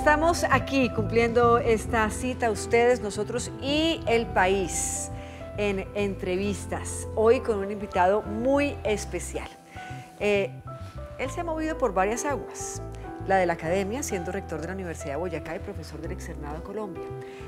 estamos aquí cumpliendo esta cita, ustedes, nosotros y el país, en entrevistas. Hoy con un invitado muy especial. Él se ha movido por varias aguas. La de la academia, siendo rector de la Universidad de Boyacá y profesor del Externado de Colombia.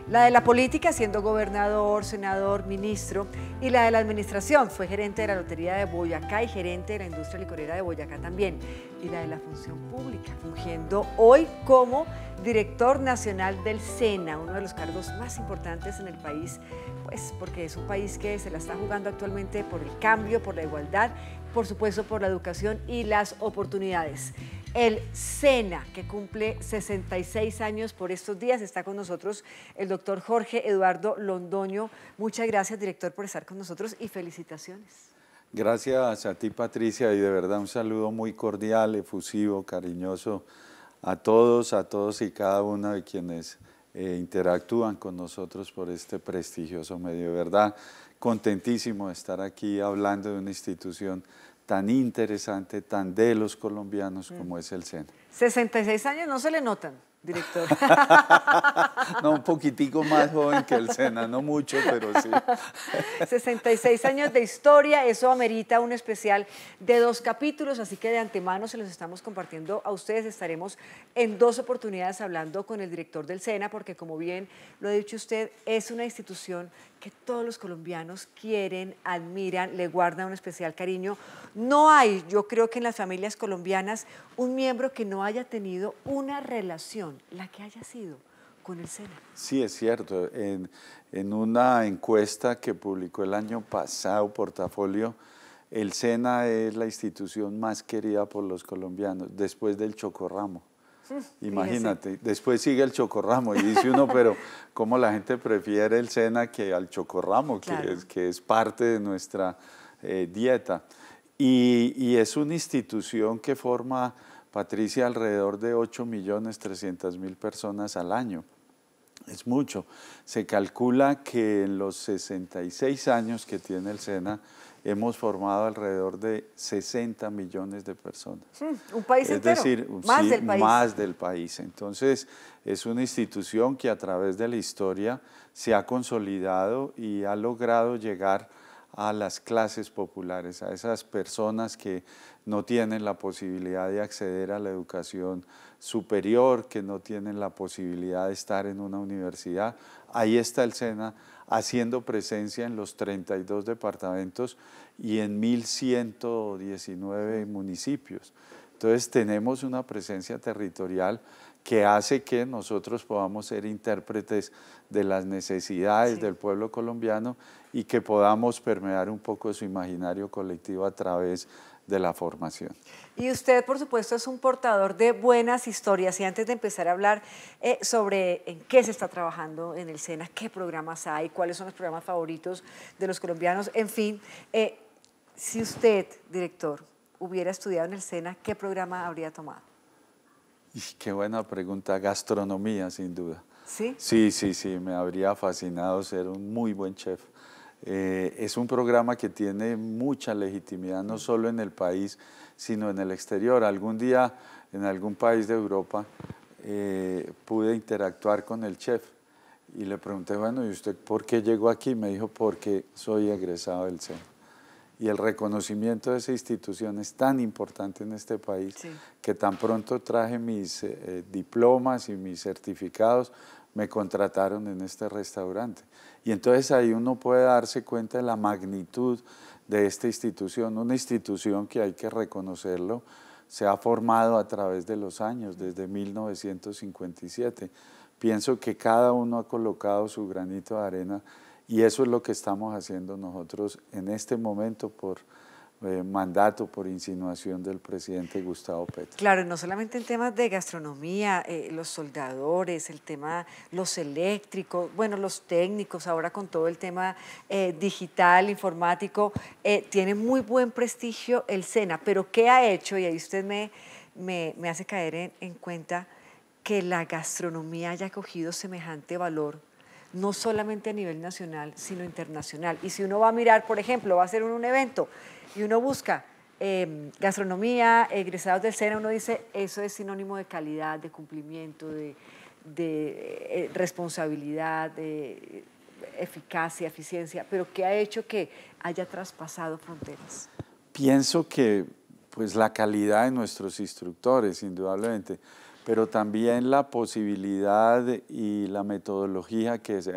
La de la política, siendo gobernador, senador, ministro. Y la de la administración, fue gerente de la Lotería de Boyacá y gerente de la industria licorera de Boyacá también. Y la de la función pública, fungiendo hoy como director nacional del SENA, uno de los cargos más importantes en el país, pues porque es un país que se la está jugando actualmente por el cambio, por la igualdad, por supuesto por la educación y las oportunidades. El SENA, que cumple 66 años por estos días, está con nosotros el doctor Jorge Eduardo Londoño. Muchas gracias, director, por estar con nosotros y felicitaciones. Gracias a ti, Patricia, y de verdad un saludo muy cordial, efusivo, cariñoso a todos y cada uno de quienes interactúan con nosotros por este prestigioso medio. De verdad, contentísimo de estar aquí hablando de una institución tan interesante, tan de los colombianos como es el SENA. 66 años no se le notan, director. No, un poquitico más joven que el SENA, no mucho, pero sí. 66 años de historia, eso amerita un especial de 2 capítulos, así que de antemano se los estamos compartiendo a ustedes. Estaremos en 2 oportunidades hablando con el director del SENA, porque como bien lo ha dicho usted, es una institución que todos los colombianos quieren, admiran, le guardan un especial cariño. No hay, yo creo que en las familias colombianas, un miembro que no haya tenido una relación, la que haya sido, con el SENA. Sí, es cierto. En una encuesta que publicó el año pasado, Portafolio, el SENA es la institución más querida por los colombianos, después del Chocorramo. Imagínate, después sigue el Chocorramo y dice uno, pero ¿cómo la gente prefiere el SENA que al Chocorramo, claro, que es parte de nuestra dieta? Y es una institución que forma, Patricia, alrededor de 8.300.000 personas al año. Es mucho. Se calcula que en los 66 años que tiene el SENA hemos formado alrededor de 60 millones de personas. Un país entero, es decir, más sí, del país. Más del país. Entonces, es una institución que a través de la historia se ha consolidado y ha logrado llegar a las clases populares, a esas personas que no tienen la posibilidad de acceder a la educación superior, que no tienen la posibilidad de estar en una universidad. Ahí está el SENA haciendo presencia en los 32 departamentos y en 1.119 municipios. Entonces tenemos una presencia territorial que hace que nosotros podamos ser intérpretes de las necesidades del pueblo colombiano y que podamos permear un poco su imaginario colectivo a través de la formación. Y usted, por supuesto, es un portador de buenas historias. Y antes de empezar a hablar sobre en qué se está trabajando en el SENA, qué programas hay, cuáles son los programas favoritos de los colombianos, en fin, si usted, director, hubiera estudiado en el SENA, ¿qué programa habría tomado? Qué buena pregunta. Gastronomía, sin duda. ¿Sí? Sí, me habría fascinado ser un muy buen chef. Es un programa que tiene mucha legitimidad, no solo en el país, sino en el exterior. Algún día, en algún país de Europa, pude interactuar con el chef y le pregunté, bueno, ¿y usted por qué llegó aquí? Me dijo, porque soy egresado del SENA. Y el reconocimiento de esa institución es tan importante en este país que tan pronto traje mis diplomas y mis certificados, me contrataron en este restaurante. Y entonces ahí uno puede darse cuenta de la magnitud de esta institución, una institución que hay que reconocerlo, se ha formado a través de los años, desde 1957. Pienso que cada uno ha colocado su granito de arena y eso es lo que estamos haciendo nosotros en este momento por mandato, por insinuación del presidente Gustavo Petro. Claro, no solamente en temas de gastronomía, los soldadores, el tema, los eléctricos, bueno, los técnicos, ahora con todo el tema digital, informático, tiene muy buen prestigio el SENA, pero ¿qué ha hecho? Y ahí usted me hace caer en cuenta que la gastronomía haya cogido semejante valor, no solamente a nivel nacional, sino internacional. Y si uno va a mirar, por ejemplo, va a hacer un evento y uno busca gastronomía, egresados del SENA, uno dice, eso es sinónimo de calidad, de cumplimiento, de responsabilidad, de eficacia, eficiencia, pero que ha hecho que haya traspasado fronteras? Pienso que pues la calidad de nuestros instructores, indudablemente, pero también la posibilidad y la metodología que se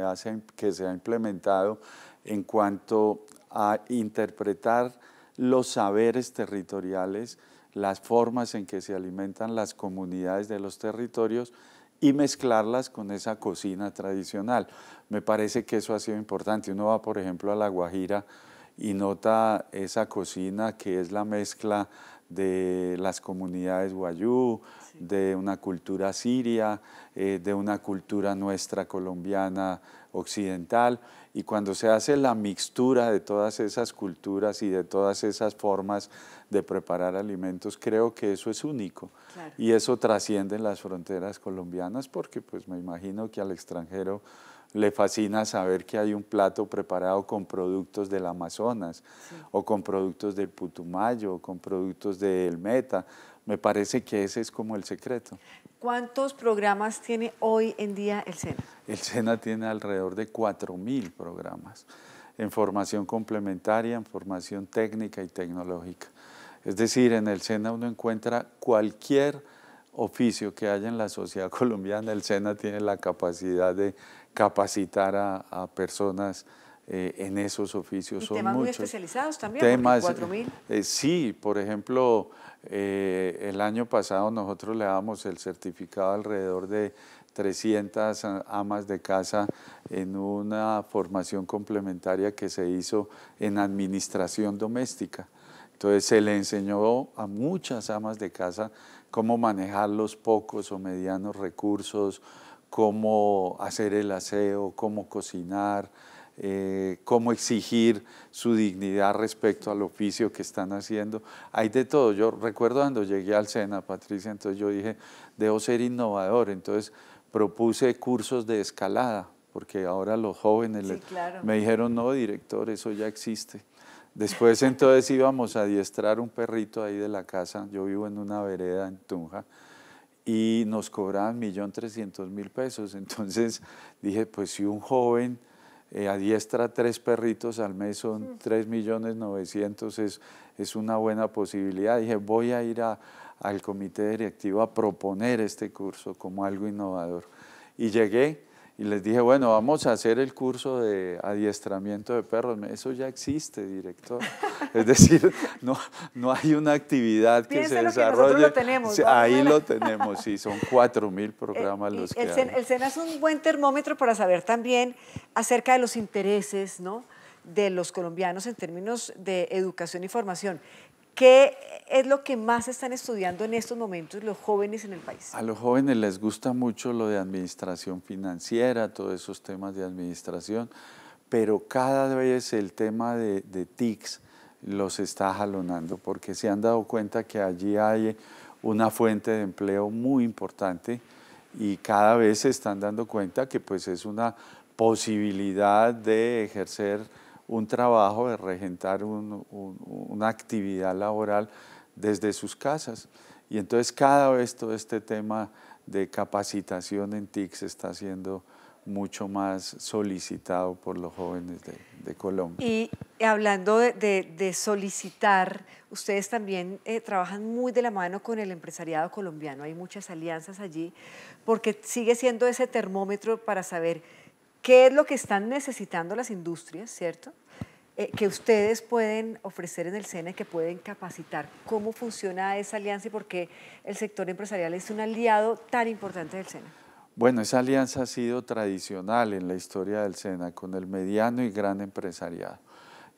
ha implementado en cuanto a interpretar los saberes territoriales, las formas en que se alimentan las comunidades de los territorios y mezclarlas con esa cocina tradicional. Me parece que eso ha sido importante. Uno va, por ejemplo, a La Guajira y nota esa cocina que es la mezcla de las comunidades wayú, sí, de una cultura siria, de una cultura nuestra colombiana occidental, y cuando se hace la mixtura de todas esas culturas y de todas esas formas de preparar alimentos, creo que eso es único. Claro. Y eso trasciende las fronteras colombianas, porque pues me imagino que al extranjero le fascina saber que hay un plato preparado con productos del Amazonas, sí, o con productos del Putumayo, o con productos del Meta. Me parece que ese es como el secreto. ¿Cuántos programas tiene hoy en día el SENA? El SENA tiene alrededor de 4.000 programas en formación complementaria, en formación técnica y tecnológica. Es decir, en el SENA uno encuentra cualquier oficio que haya en la sociedad colombiana. El SENA tiene la capacidad de capacitar a personas en esos oficios. ¿Y son temas muchos. muy especializados también? Temas, 4.000. Sí, por ejemplo, el año pasado nosotros le damos el certificado alrededor de 300 amas de casa en una formación complementaria que se hizo en administración doméstica. Entonces se le enseñó a muchas amas de casa cómo manejar los pocos o medianos recursos, cómo hacer el aseo, cómo cocinar, cómo exigir su dignidad respecto al oficio que están haciendo. Hay de todo. Yo recuerdo cuando llegué al SENA, Patricia, entonces yo dije, debo ser innovador. Entonces propuse cursos de escalada, porque ahora los jóvenes sí, claro, me dijeron, no, director, eso ya existe. Después entonces íbamos a adiestrar un perrito ahí de la casa. Yo vivo en una vereda en Tunja, y nos cobraban 1.300.000 pesos. Entonces dije, pues si un joven adiestra 3 perritos al mes, son 3.900.000, es una buena posibilidad. Dije, voy a ir al comité directivo a proponer este curso como algo innovador. Y llegué y les dije, bueno, vamos a hacer el curso de adiestramiento de perros. Eso ya existe, director. Es decir, no hay una actividad que se desarrolle. Que nosotros lo tenemos. Ahí lo tenemos, sí, son 4.000 programas los que hay. El SENA es un buen termómetro para saber también acerca de los intereses, ¿no?, de los colombianos en términos de educación y formación. ¿Qué es lo que más están estudiando en estos momentos los jóvenes en el país? A los jóvenes les gusta mucho lo de administración financiera, todos esos temas de administración, pero cada vez el tema de TICs los está jalonando, porque se han dado cuenta que allí hay una fuente de empleo muy importante y cada vez se están dando cuenta que pues es una posibilidad de ejercer un trabajo, de regentar una actividad laboral desde sus casas. Y entonces cada vez todo este tema de capacitación en TIC se está haciendo mucho más solicitado por los jóvenes de Colombia. Y hablando de solicitar, ustedes también trabajan muy de la mano con el empresariado colombiano. Hay muchas alianzas allí, porque sigue siendo ese termómetro para saber qué es lo que están necesitando las industrias, ¿cierto?, que ustedes pueden ofrecer en el SENA y que pueden capacitar. ¿Cómo funciona esa alianza y por qué el sector empresarial es un aliado tan importante del SENA? Bueno, esa alianza ha sido tradicional en la historia del SENA con el mediano y gran empresariado.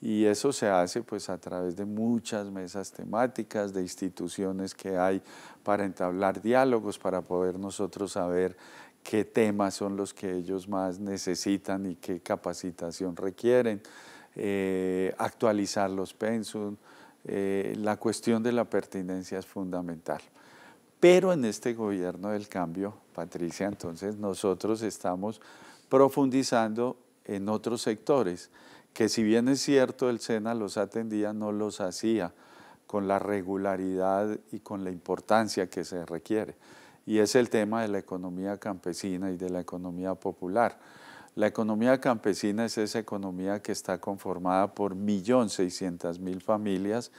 Y eso se hace pues a través de muchas mesas temáticas, de instituciones que hay para entablar diálogos, para poder nosotros saber qué temas son los que ellos más necesitan y qué capacitación requieren, actualizar los pensum. La cuestión de la pertinencia es fundamental. Pero en este gobierno del cambio, Patricia, entonces nosotros estamos profundizando en otros sectores, que si bien es cierto el SENA los atendía, no los hacía con la regularidad y con la importancia que se requiere. y es el tema de la economía campesina y de la economía popular. La economía campesina es esa economía que está conformada por 1.600.000 familias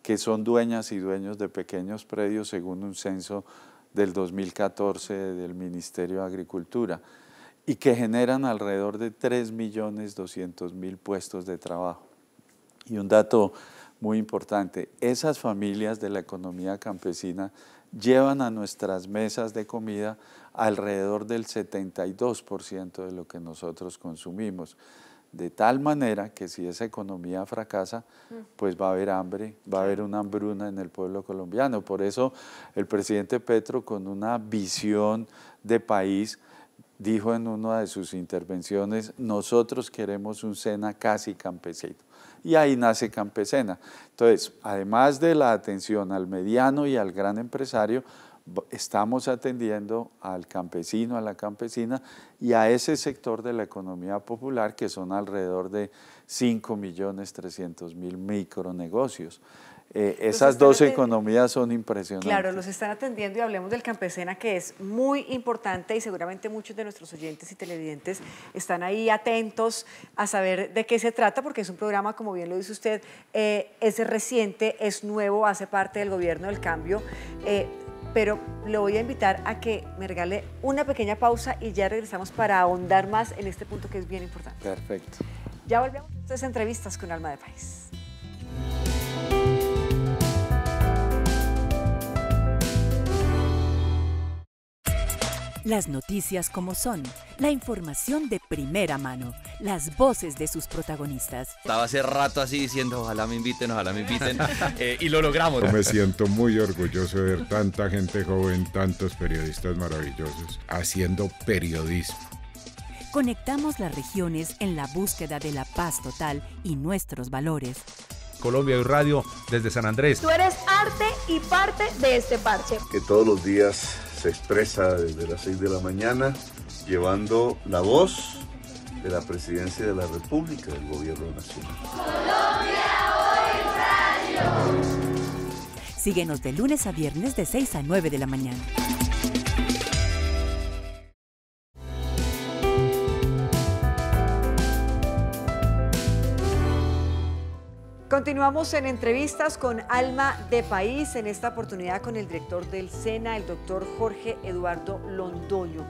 que son dueñas y dueños de pequeños predios según un censo del 2014 del Ministerio de Agricultura y que generan alrededor de 3.200.000 puestos de trabajo. Y un dato muy importante, esas familias de la economía campesina llevan a nuestras mesas de comida alrededor del 72% de lo que nosotros consumimos. De tal manera que si esa economía fracasa, pues va a haber hambre, va a haber una hambruna en el pueblo colombiano. Por eso el presidente Petro, con una visión de país, dijo en una de sus intervenciones, nosotros queremos un SENA casi campesino. Y ahí nace Campesena. Entonces, además de la atención al mediano y al gran empresario, estamos atendiendo al campesino, a la campesina y a ese sector de la economía popular que son alrededor de 5.300.000 micronegocios. Esas dos economías son impresionantes. Claro, los están atendiendo y hablemos del Campesena, que es muy importante y seguramente muchos de nuestros oyentes y televidentes están ahí atentos a saber de qué se trata, porque es un programa, como bien lo dice usted, es reciente, es nuevo, hace parte del gobierno del cambio, pero lo voy a invitar a que me regale una pequeña pausa y ya regresamos para ahondar más en este punto que es bien importante. Perfecto. Ya volvemos a estas entrevistas con Alma de País. Las noticias como son, la información de primera mano, las voces de sus protagonistas. Estaba hace rato así diciendo, ojalá me inviten, y lo logramos. Yo me siento muy orgulloso de ver tanta gente joven, tantos periodistas maravillosos haciendo periodismo. Conectamos las regiones en la búsqueda de la paz total y nuestros valores. Colombia y Radio desde San Andrés. Tú eres arte y parte de este parche. Que todos los días se expresa desde las 6 de la mañana, llevando la voz de la Presidencia de la República, del Gobierno Nacional. Colombia Hoy Radio. Síguenos de lunes a viernes de 6 a 9 de la mañana. Continuamos en entrevistas con Alma de País, en esta oportunidad con el director del SENA, el doctor Jorge Eduardo Londoño.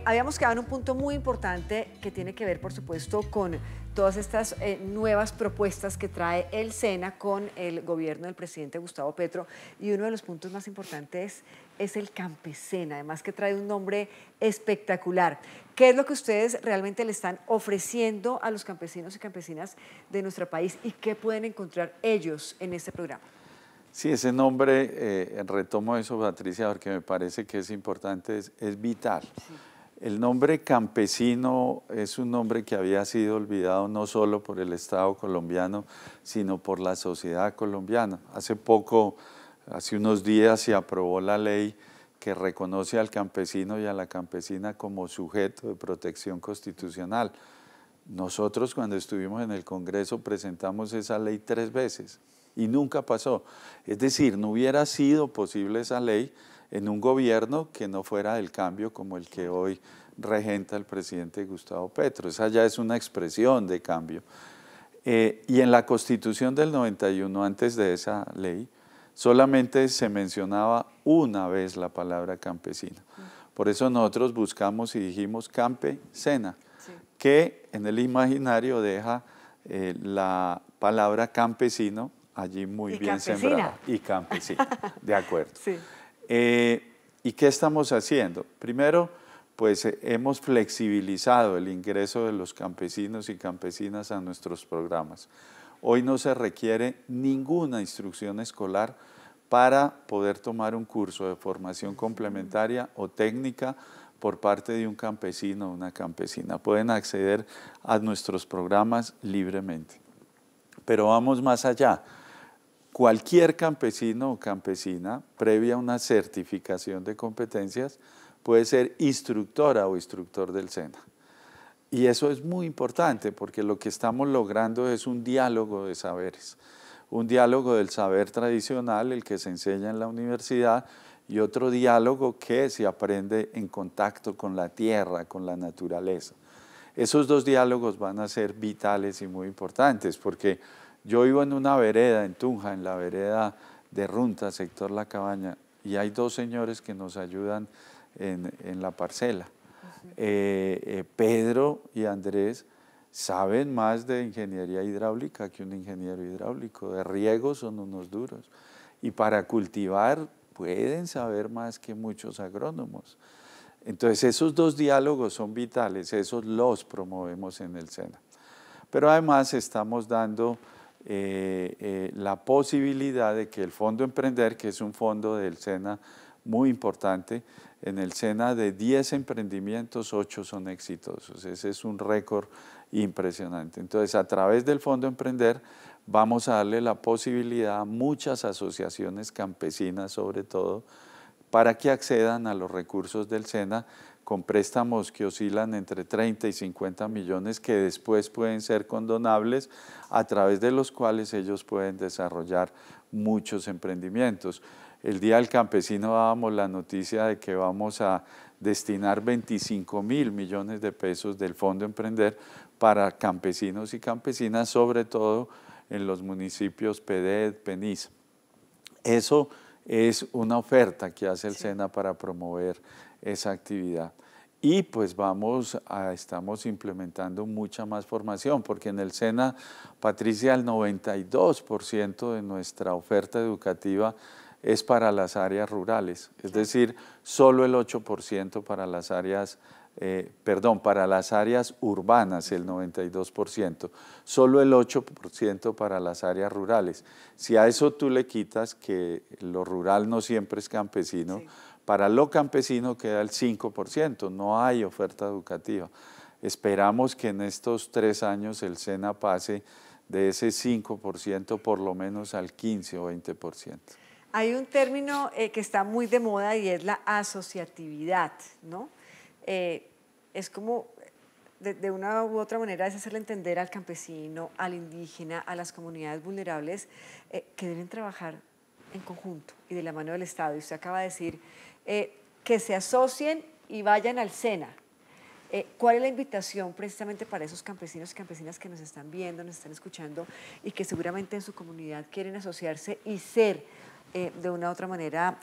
Habíamos quedado en un punto muy importante que tiene que ver, por supuesto, con todas estas nuevas propuestas que trae el SENA con el gobierno del presidente Gustavo Petro, y uno de los puntos más importantes es el Campesena, además que trae un nombre espectacular. ¿Qué es lo que ustedes realmente le están ofreciendo a los campesinos y campesinas de nuestro país y qué pueden encontrar ellos en este programa? Sí, ese nombre, retomo eso, Patricia, porque me parece que es importante, es vital. Sí. El nombre campesino es un nombre que había sido olvidado no solo por el Estado colombiano, sino por la sociedad colombiana. Hace poco, hace unos días, se aprobó la ley que reconoce al campesino y a la campesina como sujeto de protección constitucional. Nosotros, cuando estuvimos en el Congreso, presentamos esa ley 3 veces y nunca pasó. Es decir, no hubiera sido posible esa ley en un gobierno que no fuera del cambio como el que hoy regenta el presidente Gustavo Petro. Esa ya es una expresión de cambio. Y en la Constitución del 91, antes de esa ley, solamente se mencionaba una vez la palabra campesina. Por eso nosotros buscamos y dijimos campesena, sí, que en el imaginario deja la palabra campesino allí muy bien sembrada. Y campesina, de acuerdo. Sí. ¿Y qué estamos haciendo? Primero, pues hemos flexibilizado el ingreso de los campesinos y campesinas a nuestros programas. Hoy no se requiere ninguna instrucción escolar para poder tomar un curso de formación complementaria o técnica por parte de un campesino o una campesina. Pueden acceder a nuestros programas libremente. Pero vamos más allá. Cualquier campesino o campesina, previa a una certificación de competencias, puede ser instructora o instructor del SENA. Y eso es muy importante porque lo que estamos logrando es un diálogo de saberes, un diálogo del saber tradicional, el que se enseña en la universidad, y otro diálogo que se aprende en contacto con la tierra, con la naturaleza. Esos dos diálogos van a ser vitales y muy importantes, porque yo vivo en una vereda en Tunja, en la vereda de Runta, sector La Cabaña, y hay dos señores que nos ayudan en la parcela. Pedro y Andrés saben más de ingeniería hidráulica que un ingeniero hidráulico, de riego son unos duros, y para cultivar pueden saber más que muchos agrónomos. Entonces esos dos diálogos son vitales, esos los promovemos en el SENA. Pero además estamos dando la posibilidad de que el Fondo Emprender, que es un fondo del SENA muy importante, en el SENA de 10 emprendimientos, 8 son exitosos. Ese es un récord impresionante. Entonces, a través del Fondo Emprender vamos a darle la posibilidad a muchas asociaciones campesinas, sobre todo, para que accedan a los recursos del SENA con préstamos que oscilan entre 30 y 50 millones que después pueden ser condonables, a través de los cuales ellos pueden desarrollar muchos emprendimientos. El Día del Campesino dábamos la noticia de que vamos a destinar 25.000 millones de pesos del Fondo Emprender para campesinos y campesinas, sobre todo en los municipios PEDED, PENIS. Eso es una oferta que hace el SENA para promover esa actividad. Y pues estamos implementando mucha más formación, porque en el SENA, Patricia, el 92% de nuestra oferta educativa es para las áreas rurales, es decir, solo el 8% para las áreas, para las áreas urbanas, el 92%, solo el 8% para las áreas rurales. Si a eso tú le quitas que lo rural no siempre es campesino, sí, para lo campesino queda el 5%, no hay oferta educativa. Esperamos que en estos 3 años el SENA pase de ese 5% por lo menos al 15 o 20%. Hay un término que está muy de moda y es la asociatividad, ¿no? Es como, de una u otra manera, es hacerle entender al campesino, al indígena, a las comunidades vulnerables, que deben trabajar en conjunto y de la mano del Estado. Y usted acaba de decir que se asocien y vayan al SENA. ¿Cuál es la invitación precisamente para esos campesinos y campesinas que nos están viendo, nos están escuchando y que seguramente en su comunidad quieren asociarse y ser de una u otra manera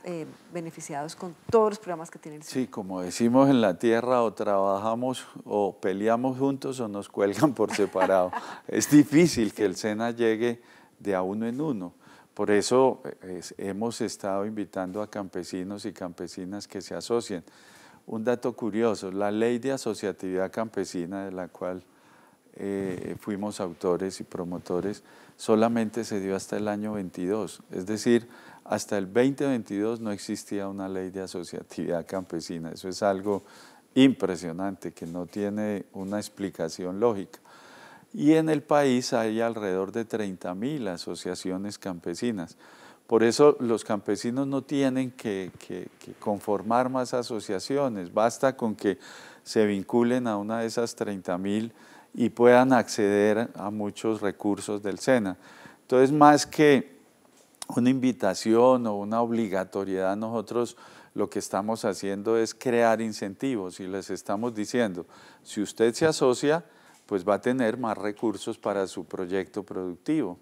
beneficiados con todos los programas que tienen? Sí, como decimos en la tierra, o trabajamos o peleamos juntos o nos cuelgan por separado. Es difícil que el SENA llegue de a uno en uno. Por eso hemos estado invitando a campesinos y campesinas que se asocien. Un dato curioso, la ley de asociatividad campesina, de la cual fuimos autores y promotores, solamente se dio hasta el año 22, es decir, hasta el 2022 no existía una ley de asociatividad campesina. Eso es algo impresionante que no tiene una explicación lógica. Y en el país hay alrededor de 30.000 asociaciones campesinas. Por eso los campesinos no tienen que conformar más asociaciones, basta con que se vinculen a una de esas 30.000 y puedan acceder a muchos recursos del SENA. Entonces, más que una invitación o una obligatoriedad, nosotros lo que estamos haciendo es crear incentivos y les estamos diciendo, si usted se asocia, pues va a tener más recursos para su proyecto productivo.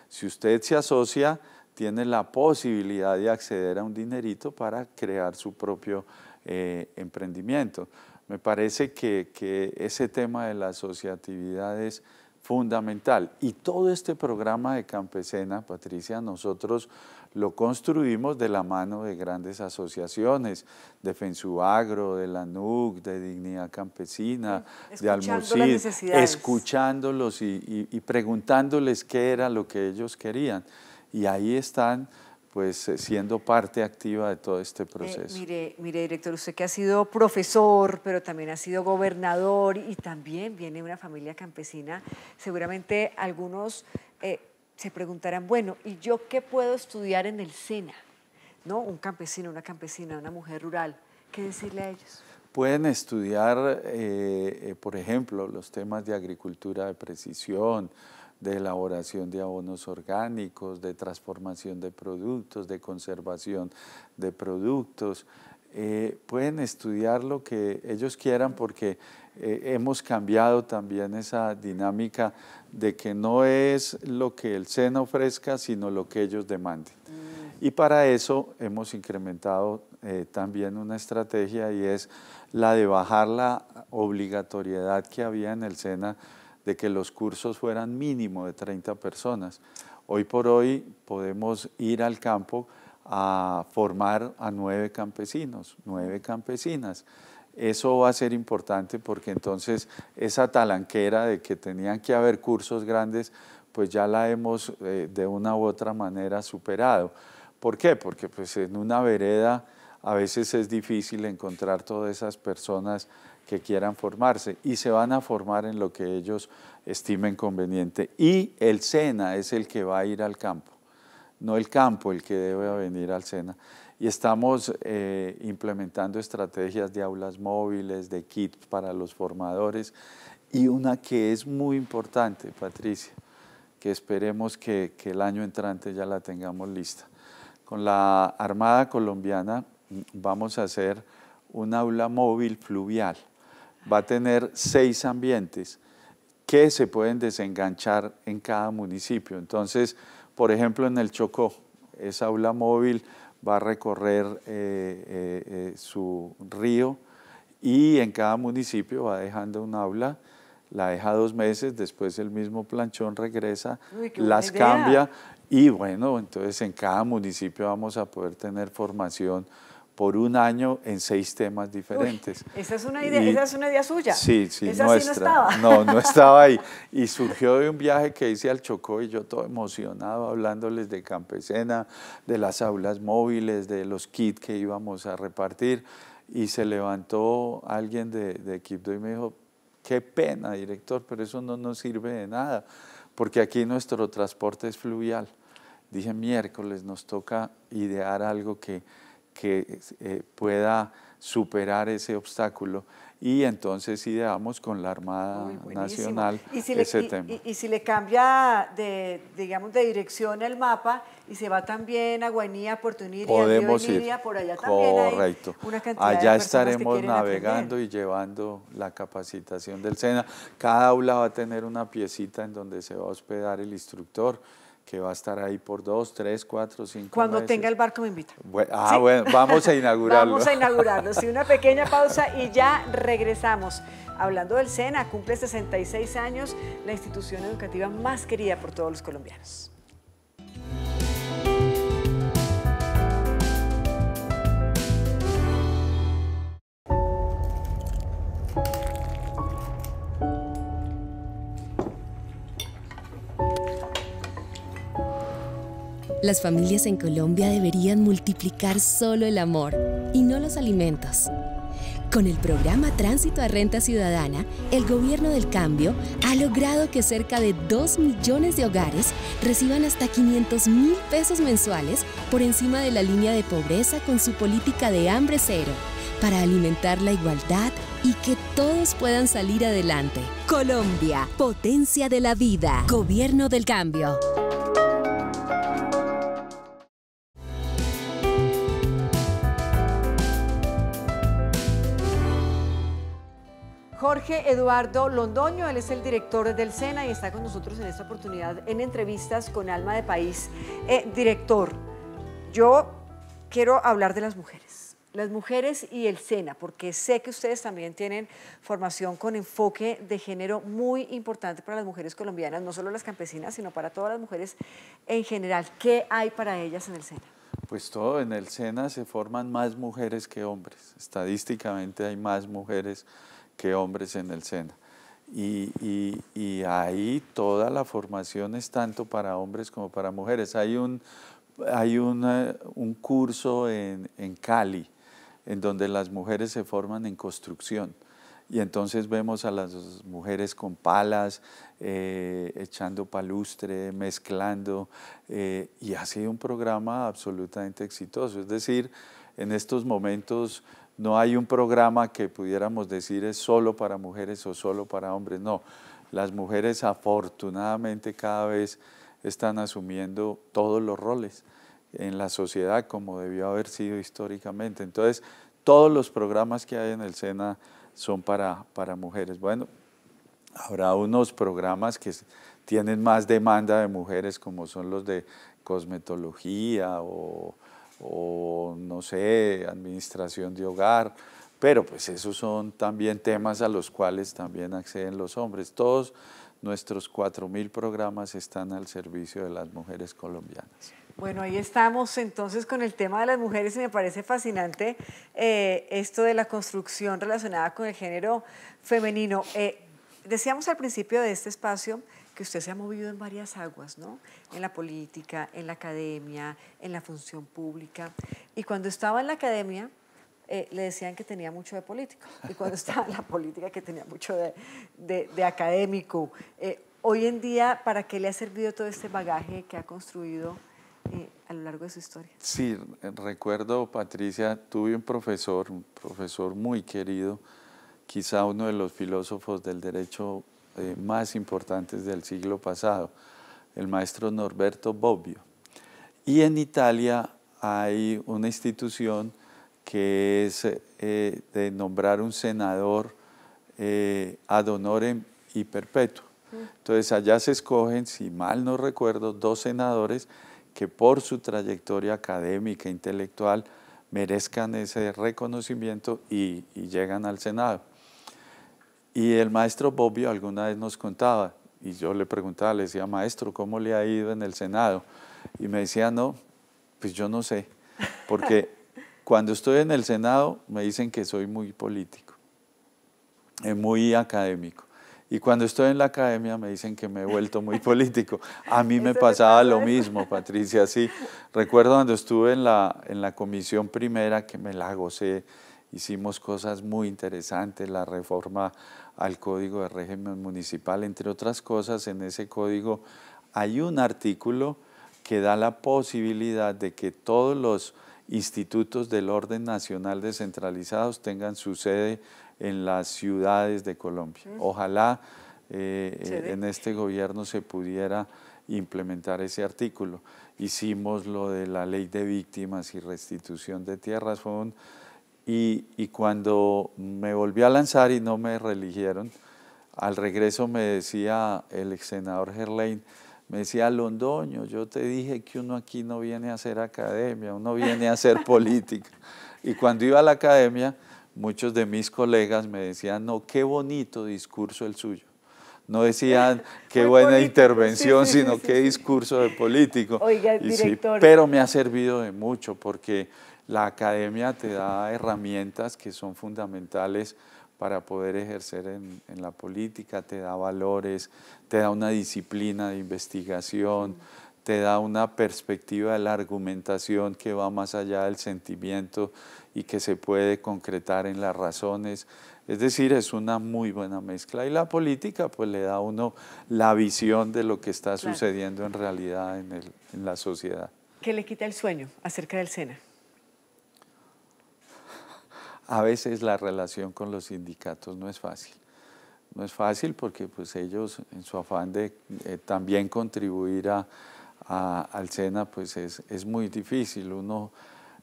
Si usted se asocia, tiene la posibilidad de acceder a un dinerito para crear su propio emprendimiento. Me parece que ese tema de la asociatividad es fundamental. Y todo este programa de Campesena, Patricia, nosotros lo construimos de la mano de grandes asociaciones, de Fensuagro, de la NUC, de Dignidad Campesina, de Almocid, escuchándolos y preguntándoles qué era lo que ellos querían. Y ahí están pues siendo parte activa de todo este proceso. Mire, director, usted que ha sido profesor, pero también ha sido gobernador y también viene de una familia campesina, seguramente algunos se preguntarán, bueno, ¿y yo qué puedo estudiar en el SENA? ¿No? Un campesino, una campesina, una mujer rural, ¿qué decirle a ellos? Pueden estudiar, por ejemplo, los temas de agricultura de precisión, de elaboración de abonos orgánicos, de transformación de productos, de conservación de productos. Pueden estudiar lo que ellos quieran porque hemos cambiado también esa dinámica de que no es lo que el SENA ofrezca, sino lo que ellos demanden. Y para eso hemos incrementado también una estrategia y es la de bajar la obligatoriedad que había en el SENA de que los cursos fueran mínimo de 30 personas. Hoy por hoy podemos ir al campo a formar a 9 campesinos, 9 campesinas. Eso va a ser importante porque entonces esa talanquera de que tenían que haber cursos grandes, pues ya la hemos de una u otra manera superado. ¿Por qué? Porque pues en una vereda a veces es difícil encontrar todas esas personas que quieran formarse y se van a formar en lo que ellos estimen conveniente. Y el SENA es el que va a ir al campo, no el campo el que debe venir al SENA. Y estamos implementando estrategias de aulas móviles, de kits para los formadores y una que es muy importante, Patricia, que esperemos que el año entrante ya la tengamos lista. Con la Armada Colombiana vamos a hacer un aula móvil fluvial. Va a tener 6 ambientes que se pueden desenganchar en cada municipio. Entonces, por ejemplo, en el Chocó, esa aula móvil va a recorrer su río y en cada municipio va dejando un aula, la deja 2 meses, después el mismo planchón regresa, las cambia y bueno, entonces en cada municipio vamos a poder tener formación por un año en 6 temas diferentes. Uy, esa es una idea suya. Sí, esa nuestra. Sí no estaba. No estaba ahí. Y surgió de un viaje que hice al Chocó y yo todo emocionado hablándoles de Campesena, de las aulas móviles, de los kits que íbamos a repartir. Y se levantó alguien de Quibdó y me dijo, qué pena, director, pero eso no nos sirve de nada, porque aquí nuestro transporte es fluvial. Dije, miércoles nos toca idear algo que pueda superar ese obstáculo y entonces ideamos con la Armada Nacional ese tema. Y si le cambia digamos, de dirección el mapa y se va también a Guainía, Puerto Iniria, podemos Río Iniria, ir. por allá también correcto. Hay una cantidad allá de personas estaremos que navegando aprender. y llevando la capacitación del SENA. Cada aula va a tener una piecita en donde se va a hospedar el instructor, que va a estar ahí por 2, 3, 4, 5 Cuando meses. tenga el barco me invita. Bueno, ¿Sí? bueno, vamos a inaugurarlo. Vamos a inaugurarlo. Sí, una pequeña pausa y ya regresamos. Hablando del SENA, cumple 66 años, la institución educativa más querida por todos los colombianos. Las familias en Colombia deberían multiplicar solo el amor y no los alimentos. Con el programa Tránsito a Renta Ciudadana, el Gobierno del Cambio ha logrado que cerca de 2 millones de hogares reciban hasta 500.000 pesos mensuales por encima de la línea de pobreza con su política de hambre cero, para alimentar la igualdad y que todos puedan salir adelante. Colombia, potencia de la vida. Gobierno del Cambio. Jorge Eduardo Londoño, él es el director del SENA y está con nosotros en esta oportunidad en entrevistas con Alma de País. Director, yo quiero hablar de las mujeres y el SENA, porque sé que ustedes también tienen formación con enfoque de género muy importante para las mujeres colombianas, no solo las campesinas, sino para todas las mujeres en general. ¿Qué hay para ellas en el SENA? Pues todo, en el SENA se forman más mujeres que hombres. Estadísticamente hay más mujeres que hombres en el SENA. Y ahí toda la formación es tanto para hombres como para mujeres. Hay un curso en Cali, en donde las mujeres se forman en construcción. Y entonces vemos a las mujeres con palas, echando palustre, mezclando, y ha sido un programa absolutamente exitoso. Es decir, en estos momentos no hay un programa que pudiéramos decir es solo para mujeres o solo para hombres, no. Las mujeres afortunadamente cada vez están asumiendo todos los roles en la sociedad como debió haber sido históricamente. Entonces, todos los programas que hay en el SENA son para mujeres. Bueno, habrá unos programas que tienen más demanda de mujeres, como son los de cosmetología o no sé, administración de hogar, pero pues esos son también temas a los cuales también acceden los hombres. Todos nuestros 4.000 programas están al servicio de las mujeres colombianas. Bueno, ahí estamos entonces con el tema de las mujeres y me parece fascinante esto de la construcción relacionada con el género femenino. Decíamos al principio de este espacio que usted se ha movido en varias aguas, ¿no? En la política, en la academia, en la función pública. Y cuando estaba en la academia, le decían que tenía mucho de político. Y cuando estaba en la política, que tenía mucho de académico. Hoy en día, ¿para qué le ha servido todo este bagaje que ha construido a lo largo de su historia? Sí, recuerdo, Patricia, tuve un profesor muy querido, quizá uno de los filósofos del derecho más importantes del siglo pasado, el maestro Norberto Bobbio. Y en Italia hay una institución que es de nombrar un senador ad honorem y perpetuo. Entonces allá se escogen, si mal no recuerdo, 2 senadores que por su trayectoria académica, intelectual, merezcan ese reconocimiento y llegan al Senado. Y el maestro Bobbio alguna vez nos contaba, y yo le preguntaba, le decía, maestro, ¿cómo le ha ido en el Senado? Y me decía, no, pues yo no sé, porque cuando estoy en el Senado me dicen que soy muy político, muy académico. Y cuando estoy en la academia me dicen que me he vuelto muy político. A mí me pasaba lo mismo, Patricia, sí. Recuerdo cuando estuve en la comisión primera, que me la gocé, hicimos cosas muy interesantes, la reforma al Código de Régimen Municipal, entre otras cosas. En ese código hay un artículo que da la posibilidad de que todos los institutos del orden nacional descentralizados tengan su sede en las ciudades de Colombia. Ojalá en este gobierno se pudiera implementar ese artículo. Hicimos lo de la ley de víctimas y restitución de tierras. Y cuando me volví a lanzar y no me reeligieron, al regreso me decía el ex senador Gerlain, me decía, Londoño, yo te dije que uno aquí no viene a hacer academia, uno viene a hacer política. Y cuando iba a la academia, muchos de mis colegas me decían, no, qué bonito discurso el suyo. No decían qué buena político, intervención, sí, sino qué discurso de político. Oiga, director. Sí, pero me ha servido de mucho porque la academia te da herramientas que son fundamentales para poder ejercer en la política, te da valores, te da una disciplina de investigación, te da una perspectiva de la argumentación que va más allá del sentimiento y que se puede concretar en las razones. Es decir, es una muy buena mezcla. Y la política pues le da a uno la visión de lo que está sucediendo en realidad en la sociedad. ¿Qué le quita el sueño acerca del SENA? A veces la relación con los sindicatos no es fácil. No es fácil porque pues, ellos en su afán de también contribuir al SENA pues es muy difícil. Uno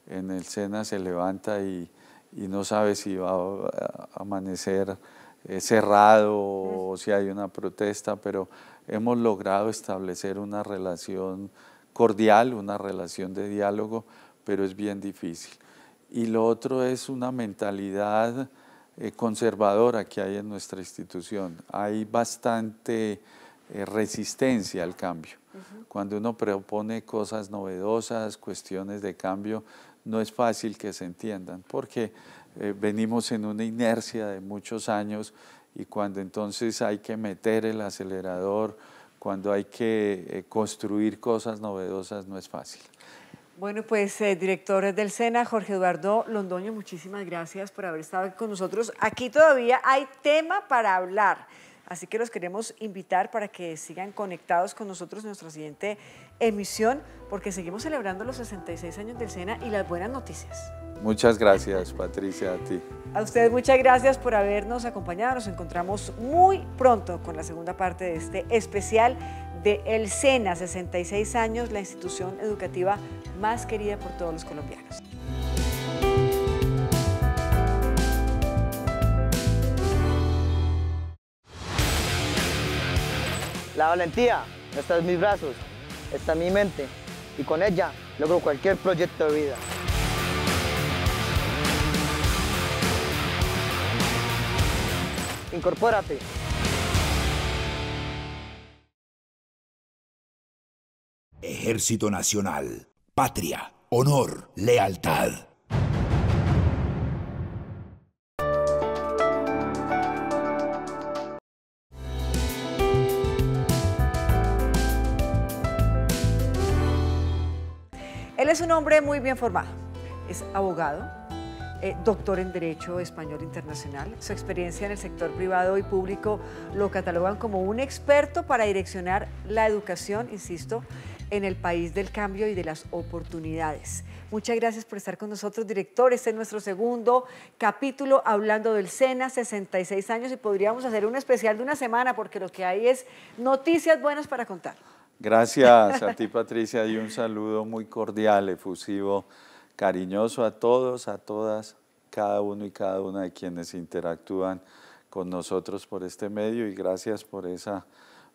en el SENA se levanta y no sabe si va a amanecer cerrado o si hay una protesta, pero hemos logrado establecer una relación cordial, una relación de diálogo, pero es bien difícil. Y lo otro es una mentalidad conservadora que hay en nuestra institución. Hay bastante resistencia al cambio. Cuando uno propone cosas novedosas, cuestiones de cambio, no es fácil que se entiendan, porque venimos en una inercia de muchos años y cuando entonces hay que meter el acelerador, cuando hay que construir cosas novedosas, no es fácil. Bueno, pues director del SENA, Jorge Eduardo Londoño, muchísimas gracias por haber estado con nosotros. Aquí todavía hay tema para hablar, así que los queremos invitar para que sigan conectados con nosotros en nuestra siguiente emisión, porque seguimos celebrando los 66 años del SENA y las buenas noticias. Muchas gracias, Patricia, a ti. A ustedes muchas gracias por habernos acompañado. Nos encontramos muy pronto con la segunda parte de este especial de El SENA, 66 años, la institución educativa más querida por todos los colombianos. La valentía no está en mis brazos, está en mi mente, y con ella logro cualquier proyecto de vida. Incorpórate. Ejército Nacional, patria, honor, lealtad. Él es un hombre muy bien formado, es abogado, doctor en Derecho Español Internacional. Su experiencia en el sector privado y público lo catalogan como un experto para direccionar la educación, insisto, en el país del cambio y de las oportunidades. Muchas gracias por estar con nosotros, director. Este es nuestro segundo capítulo hablando del SENA, 66 años, y podríamos hacer un especial de una semana porque lo que hay es noticias buenas para contar. Gracias a ti, Patricia, y un saludo muy cordial, efusivo, cariñoso a todos, a todas, cada uno y cada una de quienes interactúan con nosotros por este medio, y gracias por esa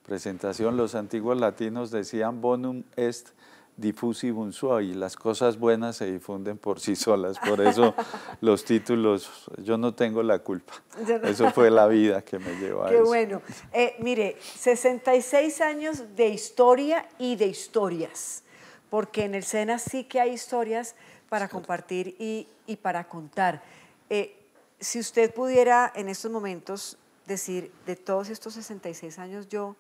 presentación. Los antiguos latinos decían bonum est diffusivum sui, las cosas buenas se difunden por sí solas, por eso los títulos, yo no tengo la culpa, eso fue la vida que me llevó a eso. Qué bueno. Mire, 66 años de historia y de historias, porque en el SENA sí que hay historias para compartir y para contar. Si usted pudiera en estos momentos decir, de todos estos 66 años, yo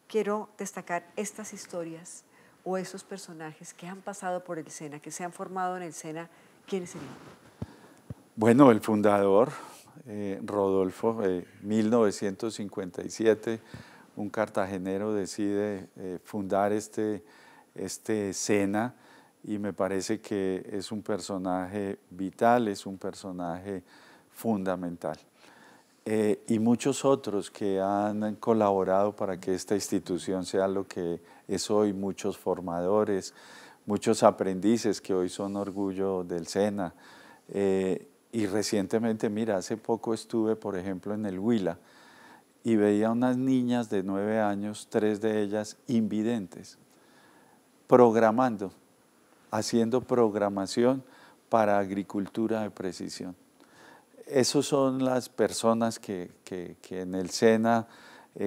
quiero destacar estas historias o esos personajes que han pasado por el SENA, que se han formado en el SENA, ¿quiénes serían? Bueno, el fundador, Rodolfo, 1957, un cartagenero decide fundar este SENA, y me parece que es un personaje vital, es un personaje fundamental. Y muchos otros que han colaborado para que esta institución sea lo que es hoy, muchos formadores, muchos aprendices que hoy son orgullo del SENA. Y recientemente, mira, hace poco estuve, por ejemplo, en el Huila y veía unas niñas de 9 años, 3 de ellas invidentes, programando, haciendo programación para agricultura de precisión. Esas son las personas que en el SENA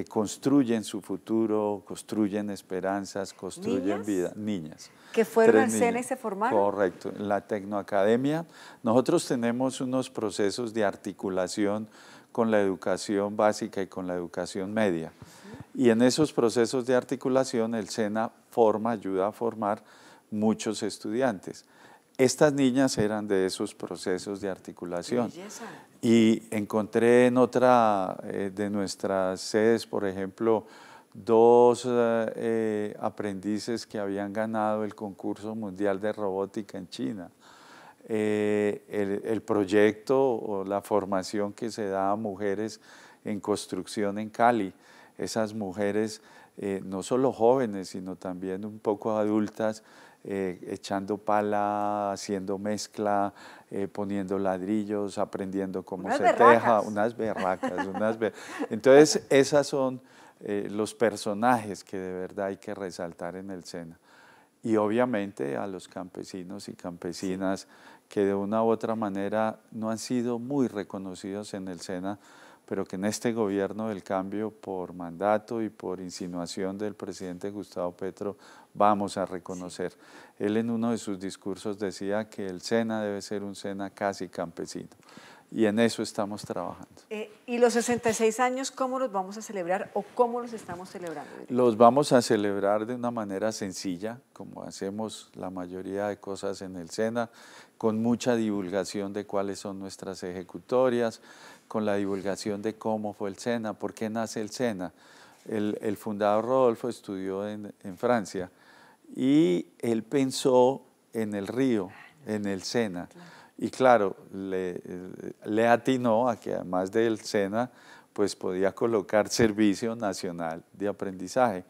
construyen su futuro, construyen esperanzas, construyen vida. Niñas. ¿Que fueron al SENA y se formaron? Correcto. En la Tecnoacademia nosotros tenemos unos procesos de articulación con la educación básica y con la educación media. Y en esos procesos de articulación el SENA ayuda a formar muchos estudiantes. Estas niñas eran de esos procesos de articulación. Y encontré en otra de nuestras sedes, por ejemplo, 2 aprendices que habían ganado el concurso mundial de robótica en China. El proyecto o la formación que se da a mujeres en construcción en Cali. Esas mujeres, no solo jóvenes, sino también un poco adultas, echando pala, haciendo mezcla, poniendo ladrillos, aprendiendo cómo se teja, unas berracas. Entonces, esas son los personajes que de verdad hay que resaltar en el SENA. Y obviamente a los campesinos y campesinas que de una u otra manera no han sido muy reconocidos en el SENA, pero que en este gobierno del cambio, por mandato y por insinuación del presidente Gustavo Petro, vamos a reconocer. Él en uno de sus discursos decía que el SENA debe ser un SENA casi campesino, y en eso estamos trabajando. ¿Y los 66 años cómo los vamos a celebrar o cómo los estamos celebrando? Los vamos a celebrar de una manera sencilla, como hacemos la mayoría de cosas en el SENA, con mucha divulgación de cuáles son nuestras ejecutorias, con la divulgación de cómo fue el SENA, por qué nace el SENA. El fundador Rodolfo estudió en Francia y él pensó en el río, en el SENA, Y claro, le atinó a que además del SENA, pues podía colocar Servicio Nacional de Aprendizaje.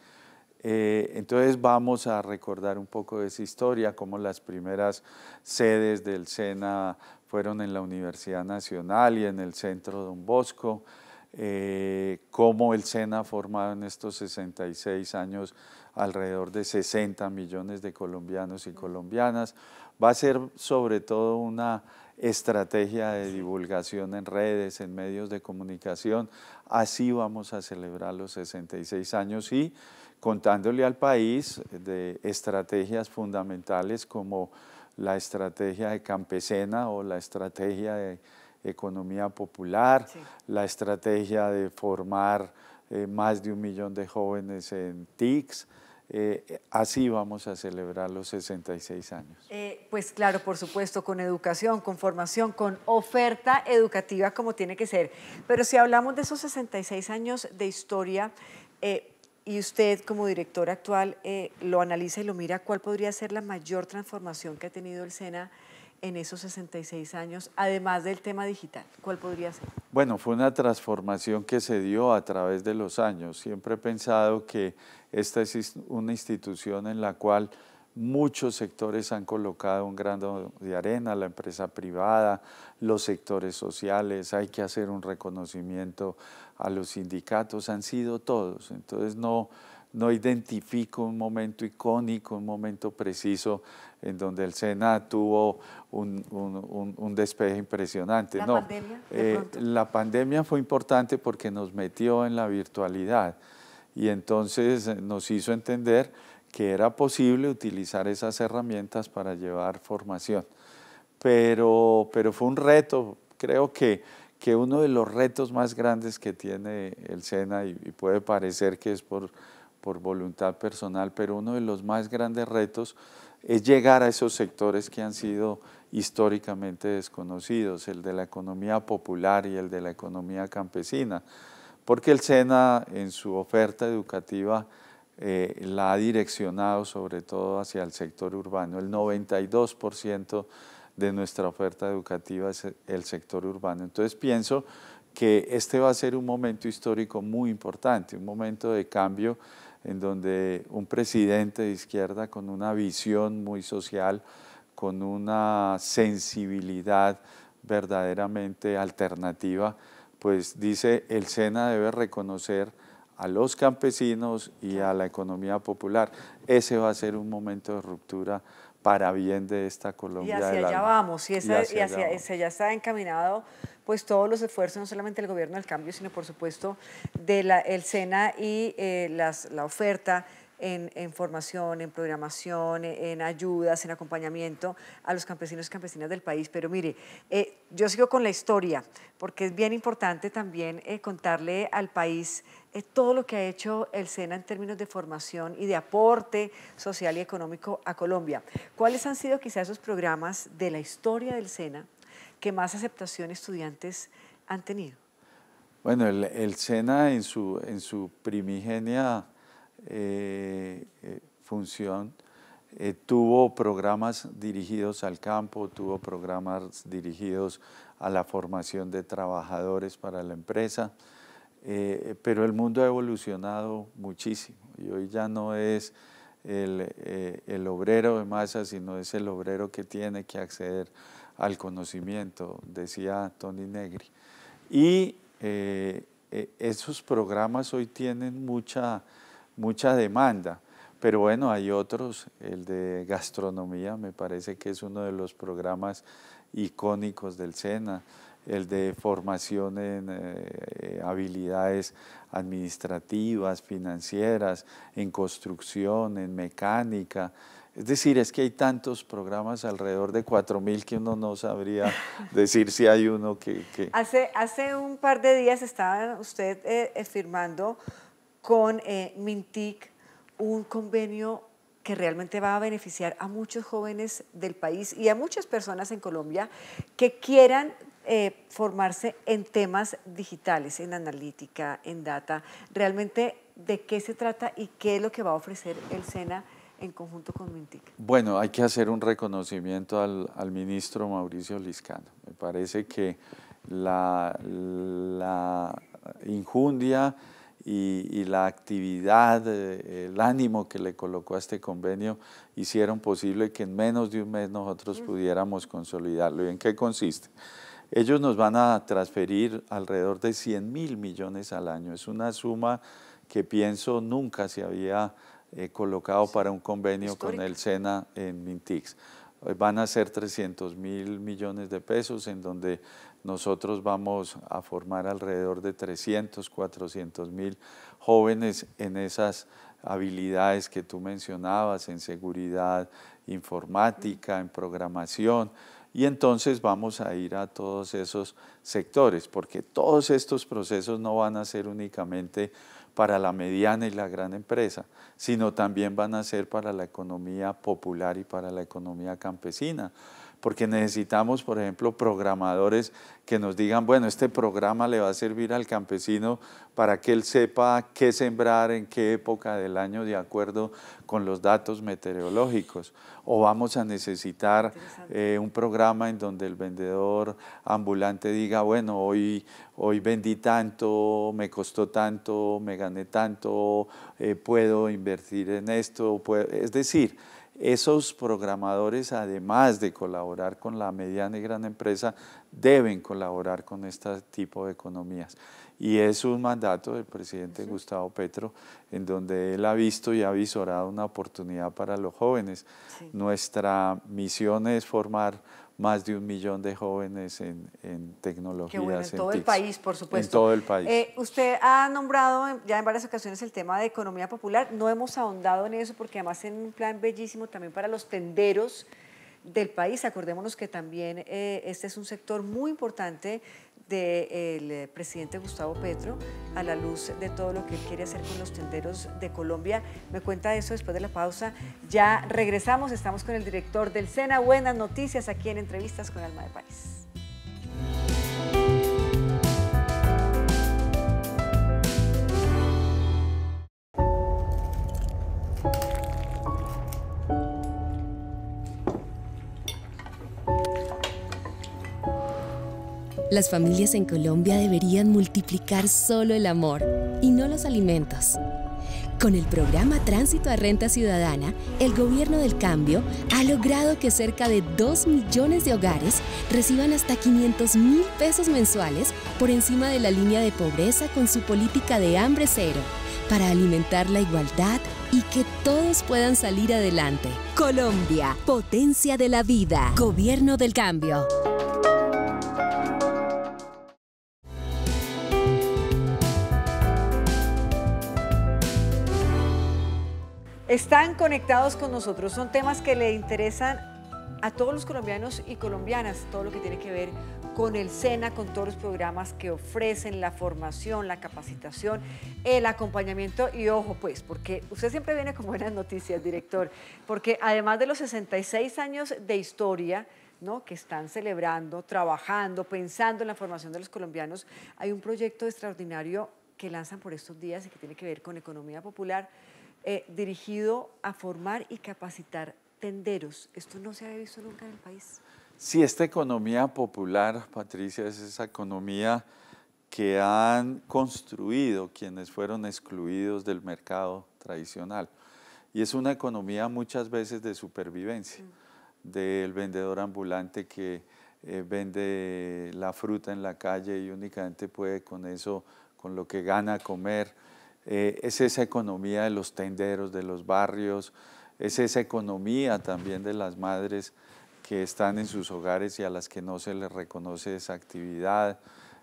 Entonces vamos a recordar un poco de esa historia, cómo las primeras sedes del SENA fueron en la Universidad Nacional y en el Centro Don Bosco, cómo el SENA ha formado en estos 66 años alrededor de 60 millones de colombianos y colombianas. Va a ser sobre todo una estrategia de divulgación en redes, en medios de comunicación. Así vamos a celebrar los 66 años y contándole al país de estrategias fundamentales como la estrategia de campesina o la estrategia de economía popular, sí, la estrategia de formar más de 1 millón de jóvenes en TICs. Así vamos a celebrar los 66 años. Pues claro, por supuesto, con educación, con formación, con oferta educativa como tiene que ser. Pero si hablamos de esos 66 años de historia, y usted como director actual lo analiza y lo mira, ¿cuál podría ser la mayor transformación que ha tenido el SENA en esos 66 años, además del tema digital? ¿Cuál podría ser? Bueno, fue una transformación que se dio a través de los años. Siempre he pensado que esta es una institución en la cual muchos sectores han colocado un grano de arena, la empresa privada, los sectores sociales, hay que hacer un reconocimiento a los sindicatos, han sido todos. Entonces no identifico un momento icónico, un momento preciso en donde el SENA tuvo un despegue impresionante. ¿La pandemia? La pandemia fue importante porque nos metió en la virtualidad y entonces nos hizo entender que era posible utilizar esas herramientas para llevar formación. Pero fue un reto, creo que uno de los retos más grandes que tiene el SENA, y puede parecer que es por voluntad personal, pero uno de los más grandes retos es llegar a esos sectores que han sido históricamente desconocidos, el de la economía popular y el de la economía campesina, porque el SENA en su oferta educativa la ha direccionado sobre todo hacia el sector urbano. El 92% de nuestra oferta educativa es el sector urbano. Entonces pienso que este va a ser un momento histórico muy importante, un momento de cambio en donde un presidente de izquierda con una visión muy social, con una sensibilidad verdaderamente alternativa, pues dice el SENA debe reconocer a los campesinos y a la economía popular. Ese va a ser un momento de ruptura para bien de esta Colombia. Y hacia allá vamos, y hacia allá está encaminado pues todos los esfuerzos, no solamente del Gobierno del Cambio, sino por supuesto el SENA y la oferta en formación, en programación, en ayudas, en acompañamiento a los campesinos y campesinas del país. Pero mire, yo sigo con la historia, porque es bien importante también contarle al país todo lo que ha hecho el SENA en términos de formación y de aporte social y económico a Colombia. ¿Cuáles han sido quizás esos programas de la historia del SENA que más aceptación estudiantes han tenido? Bueno, el SENA en su primigenia función tuvo programas dirigidos al campo, tuvo programas dirigidos a la formación de trabajadores para la empresa, pero el mundo ha evolucionado muchísimo y hoy ya no es el obrero de masa, sino es el obrero que tiene que acceder al conocimiento, decía Tony Negri. Y esos programas hoy tienen mucha demanda, pero bueno, hay otros, el de gastronomía me parece que es uno de los programas icónicos del SENA, el de formación en habilidades administrativas, financieras, en construcción, en mecánica. Es decir, es que hay tantos programas, alrededor de 4.000, que uno no sabría decir si hay uno que... Hace un par de días estaba usted firmando con Mintic un convenio que realmente va a beneficiar a muchos jóvenes del país y a muchas personas en Colombia que quieran formarse en temas digitales, en analítica, en data. Realmente, ¿de qué se trata y qué es lo que va a ofrecer el SENA en conjunto con Mintic? Bueno, hay que hacer un reconocimiento al ministro Mauricio Liscano. Me parece que la injundia y la actividad, el ánimo que le colocó a este convenio hicieron posible que en menos de un mes nosotros pudiéramos consolidarlo. ¿Y en qué consiste? Ellos nos van a transferir alrededor de 100.000 millones al año. Es una suma que pienso nunca se había colocado para un convenio histórica con el SENA en Mintic. Van a ser 300.000 millones de pesos en donde nosotros vamos a formar alrededor de 300, 400.000 jóvenes en esas habilidades que tú mencionabas, en seguridad informática, en programación, y entonces vamos a ir a todos esos sectores, porque todos estos procesos no van a ser únicamente para la mediana y la gran empresa, sino también van a ser para la economía popular y para la economía campesina, porque necesitamos, por ejemplo, programadores que nos digan, bueno, este programa le va a servir al campesino para que él sepa qué sembrar en qué época del año de acuerdo con los datos meteorológicos. O vamos a necesitar un programa en donde el vendedor ambulante diga, bueno, hoy vendí tanto, me costó tanto, me gané tanto, puedo invertir en esto. Es decir, esos programadores, además de colaborar con la mediana y gran empresa, deben colaborar con este tipo de economías. Y es un mandato del presidente Gustavo Petro, en donde él ha visto y ha visorado una oportunidad para los jóvenes. Sí. Nuestra misión es formar más de 1 millón de jóvenes en tecnologías. Qué bueno, en todo el país, por supuesto. En todo el país. Usted ha nombrado ya en varias ocasiones el tema de economía popular. No hemos ahondado en eso porque además en un plan bellísimo también para los tenderos del país. Acordémonos que también este es un sector muy importante del presidente Gustavo Petro, a la luz de todo lo que él quiere hacer con los tenderos de Colombia. Me cuenta eso después de la pausa. Ya regresamos, estamos con el director del SENA. Buenas noticias aquí en Entrevistas con Alma de País. Las familias en Colombia deberían multiplicar solo el amor y no los alimentos. Con el programa Tránsito a Renta Ciudadana, el Gobierno del Cambio ha logrado que cerca de 2 millones de hogares reciban hasta 500.000 pesos mensuales por encima de la línea de pobreza con su política de hambre cero, para alimentar la igualdad y que todos puedan salir adelante. Colombia, potencia de la vida. Gobierno del Cambio. Están conectados con nosotros, son temas que le interesan a todos los colombianos y colombianas, todo lo que tiene que ver con el SENA, con todos los programas que ofrecen, la formación, la capacitación, el acompañamiento y ojo pues, porque usted siempre viene con buenas noticias, director, porque además de los 66 años de historia, ¿no?, que están celebrando, trabajando, pensando en la formación de los colombianos, hay un proyecto extraordinario que lanzan por estos días y que tiene que ver con economía popular, dirigido a formar y capacitar tenderos. Esto no se había visto nunca en el país. Sí, esta economía popular, Patricia, es esa economía que han construido quienes fueron excluidos del mercado tradicional. Y es una economía muchas veces de supervivencia, del vendedor ambulante que vende la fruta en la calle y únicamente puede con eso, con lo que gana, comer. Es esa economía de los tenderos, de los barrios, es esa economía también de las madres que están en sus hogares y a las que no se les reconoce esa actividad,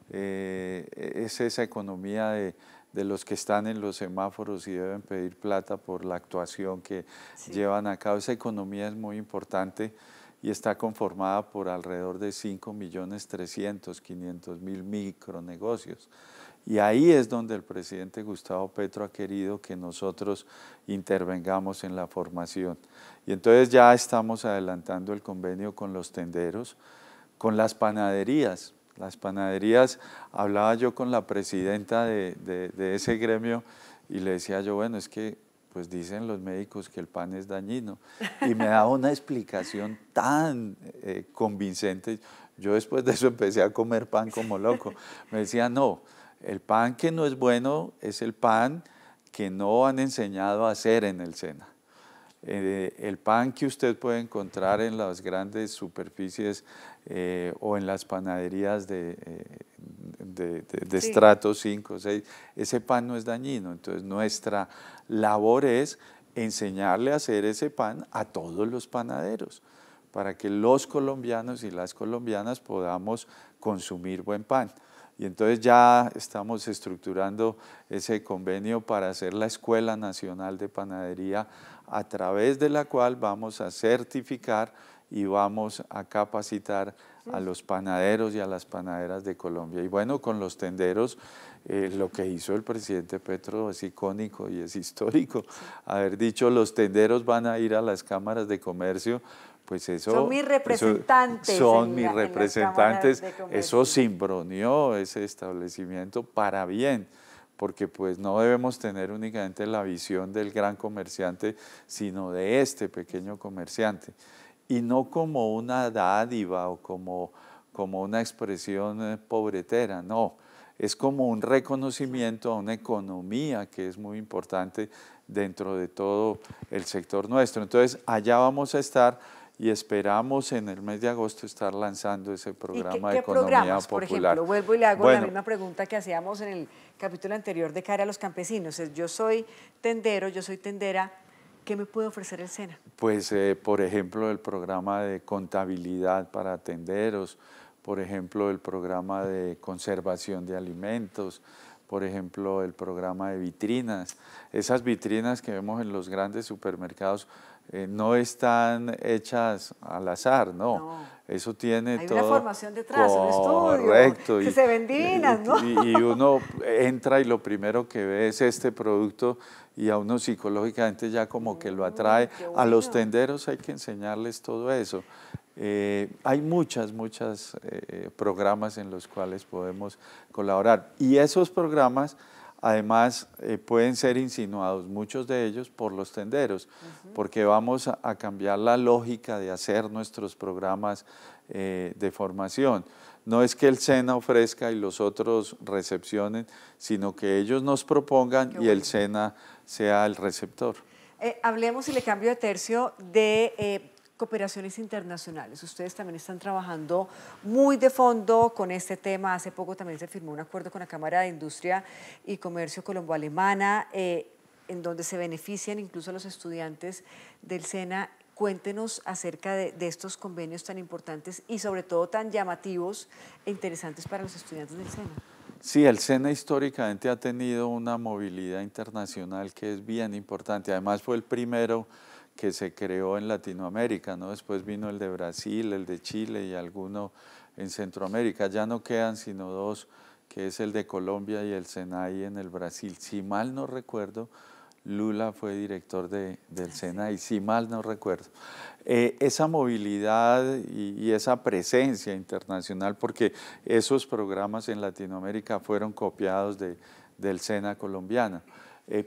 es esa economía de los que están en los semáforos y deben pedir plata por la actuación que llevan a cabo. Esa economía es muy importante y está conformada por alrededor de 5.300.000 micronegocios. Y ahí es donde el presidente Gustavo Petro ha querido que nosotros intervengamos en la formación. Y entonces ya estamos adelantando el convenio con los tenderos, con las panaderías. Las panaderías, hablaba yo con la presidenta de ese gremio y le decía yo, bueno, es que pues dicen los médicos que el pan es dañino. Y me daba una explicación tan convincente. Yo después de eso empecé a comer pan como loco. Me decía, no, el pan que no es bueno es el pan que no han enseñado a hacer en el SENA. El pan que usted puede encontrar en las grandes superficies o en las panaderías de estrato 5 o 6, ese pan no es dañino. Entonces nuestra labor es enseñarle a hacer ese pan a todos los panaderos, para que los colombianos y las colombianas podamos consumir buen pan. Y entonces ya estamos estructurando ese convenio para hacer la Escuela Nacional de Panadería, a través de la cual vamos a certificar y vamos a capacitar a los panaderos y a las panaderas de Colombia. Y bueno, con los tenderos, lo que hizo el presidente Petro es icónico y es histórico. Haber dicho, los tenderos van a ir a las cámaras de comercio, pues eso... Son mis representantes. Son mis representantes. Eso cimbroneó ese establecimiento para bien, porque pues no debemos tener únicamente la visión del gran comerciante, sino de este pequeño comerciante. Y no como una dádiva o como una expresión pobretera, no. Es como un reconocimiento a una economía que es muy importante dentro de todo el sector nuestro. Entonces, allá vamos a estar y esperamos en el mes de agosto estar lanzando ese programa de Economía programas, Popular. Por ejemplo, vuelvo y le hago la misma pregunta que hacíamos en el capítulo anterior de cara a los campesinos. Yo soy tendero, yo soy tendera, ¿qué me puede ofrecer el SENA? Pues, por ejemplo, el programa de contabilidad para tenderos, por ejemplo, el programa de conservación de alimentos, por ejemplo, el programa de vitrinas. Esas vitrinas que vemos en los grandes supermercados no están hechas al azar, no. Eso tiene todo. Hay una formación detrás, un estudio. Correcto. Que se ven divinas, ¿no? Y uno entra y lo primero que ve es este producto y a uno psicológicamente ya como que lo atrae. Bueno. A los tenderos hay que enseñarles todo eso. Hay muchos programas en los cuales podemos colaborar. Y esos programas, además, pueden ser insinuados, muchos de ellos, por los tenderos, porque vamos a cambiar la lógica de hacer nuestros programas de formación. No es que el SENA ofrezca y los otros recepcionen, sino que ellos nos propongan y el SENA sea el receptor. Hablemos, y le cambio de tercio, de cooperaciones internacionales. Ustedes también están trabajando muy de fondo con este tema. Hace poco también se firmó un acuerdo con la Cámara de Industria y Comercio Colombo-Alemana, en donde se benefician incluso a los estudiantes del SENA. Cuéntenos acerca de estos convenios tan importantes y sobre todo tan llamativos e interesantes para los estudiantes del SENA. Sí, el SENA históricamente ha tenido una movilidad internacional que es bien importante. Además fue el primero que se creó en Latinoamérica, ¿no? Después vino el de Brasil, el de Chile y alguno en Centroamérica. Ya no quedan sino dos, que es el de Colombia y el SENAI en el Brasil. Si mal no recuerdo, Lula fue director del SENAI, si mal no recuerdo. Esa movilidad y esa presencia internacional, porque esos programas en Latinoamérica fueron copiados del SENA colombiano,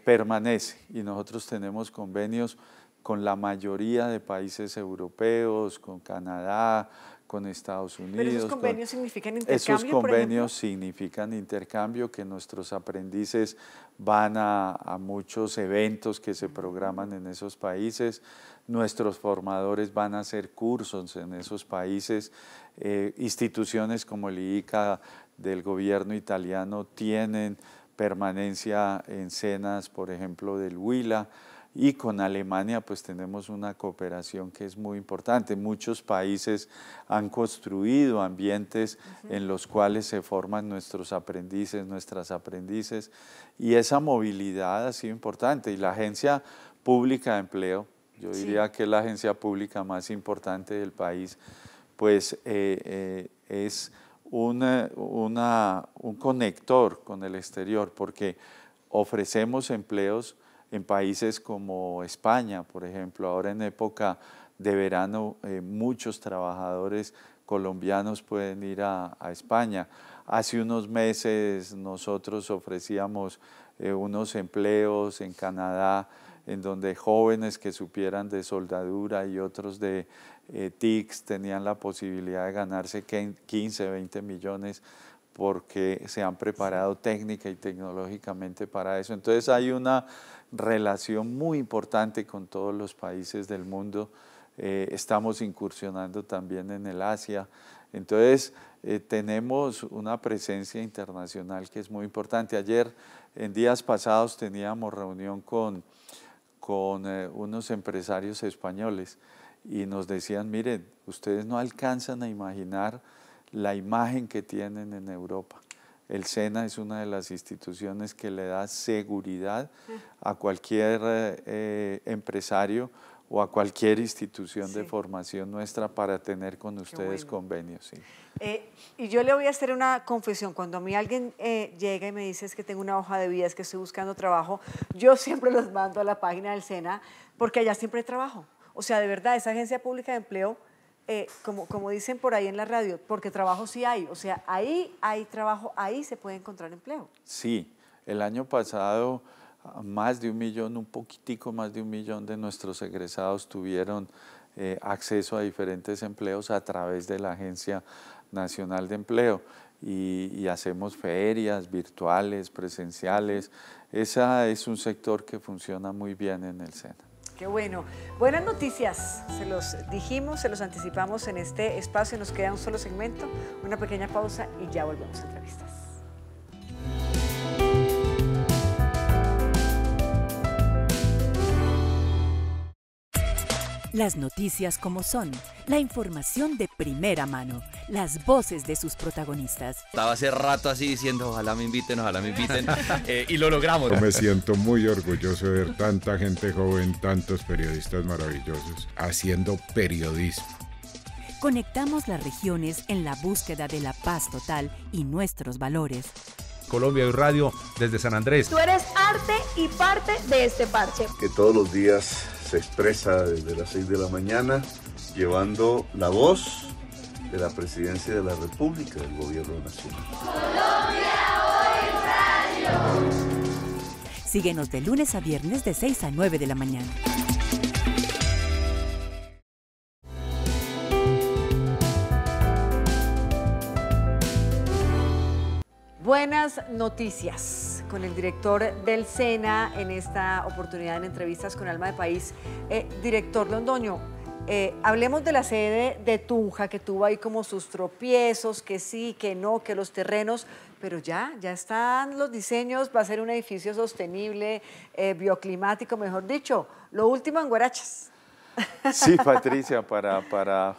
permanece, y nosotros tenemos convenios con la mayoría de países europeos, con Canadá, con Estados Unidos. ¿Pero esos convenios significan intercambio? Esos convenios significan intercambio, que nuestros aprendices van a muchos eventos que se programan en esos países, nuestros formadores van a hacer cursos en esos países, instituciones como el IICA del gobierno italiano tienen permanencia en SENAs, por ejemplo, del Huila. Y con Alemania pues tenemos una cooperación que es muy importante. Muchos países han construido ambientes en los cuales se forman nuestros aprendices, nuestras aprendices, y esa movilidad ha sido importante. Y la Agencia Pública de Empleo, yo diría que es la agencia pública más importante del país, pues es un conector con el exterior, porque ofrecemos empleos en países como España, por ejemplo. Ahora en época de verano muchos trabajadores colombianos pueden ir a España. Hace unos meses nosotros ofrecíamos unos empleos en Canadá en donde jóvenes que supieran de soldadura y otros de TICs tenían la posibilidad de ganarse 15, 20 millones porque se han preparado técnica y tecnológicamente para eso. Entonces hay una relación muy importante con todos los países del mundo. Estamos incursionando también en el Asia. Entonces tenemos una presencia internacional que es muy importante. Ayer, en días pasados, teníamos reunión con unos empresarios españoles y nos decían, miren, ustedes no alcanzan a imaginar la imagen que tienen en Europa. El SENA es una de las instituciones que le da seguridad a cualquier empresario o a cualquier institución de formación nuestra para tener con ustedes convenios. Sí. Y yo le voy a hacer una confesión. Cuando a mí alguien llega y me dice es que tengo una hoja de vida, es que estoy buscando trabajo, yo siempre los mando a la página del SENA porque allá siempre hay trabajo. O sea, de verdad, esa agencia pública de empleo, como dicen por ahí en la radio, porque trabajo sí hay. O sea, ahí hay trabajo, ahí se puede encontrar empleo. Sí, el año pasado más de 1 millón, un poquitico más de 1 millón de nuestros egresados tuvieron acceso a diferentes empleos a través de la Agencia Nacional de Empleo y hacemos ferias virtuales, presenciales. Ese es un sector que funciona muy bien en el SENA. Qué bueno. Buenas noticias, se los dijimos, se los anticipamos en este espacio, nos queda un solo segmento, una pequeña pausa y ya volvemos a entrevistas. Las noticias como son, la información de primera mano, las voces de sus protagonistas. Estaba hace rato así diciendo, ojalá me inviten, y lo logramos. Yo me siento muy orgulloso de ver tanta gente joven, tantos periodistas maravillosos haciendo periodismo. Conectamos las regiones en la búsqueda de la paz total y nuestros valores. Colombia y Radio desde San Andrés. Tú eres arte y parte de este parche. Que todos los días se expresa desde las 6 de la mañana, llevando la voz de la Presidencia de la República, del Gobierno Nacional. Colombia Hoy Radio. Síguenos de lunes a viernes de 6 a 9 de la mañana. Buenas noticias con el director del SENA en esta oportunidad en Entrevistas con Alma de País. Director Londoño, hablemos de la sede de Tunja, que tuvo ahí como sus tropiezos, que sí, que no, que los terrenos, pero ya están los diseños, va a ser un edificio sostenible, bioclimático, mejor dicho, lo último en Guarachas. Sí, Patricia, para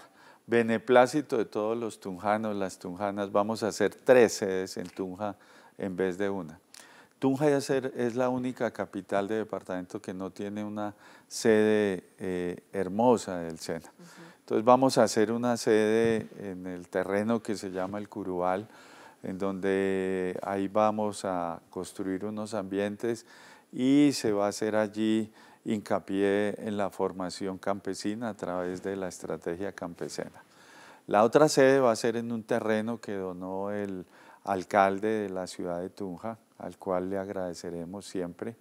beneplácito de todos los tunjanos, las tunjanas, vamos a hacer 3 sedes en Tunja en vez de una. Tunja es la única capital de departamento que no tiene una sede hermosa del SENA. Entonces vamos a hacer una sede en el terreno que se llama el Curubal, en donde ahí vamos a construir unos ambientes y se va a hacer allí hincapié en la formación campesina a través de la estrategia campesina. La otra sede va a ser en un terreno que donó el alcalde de la ciudad de Tunja, al cual le agradeceremos siempre,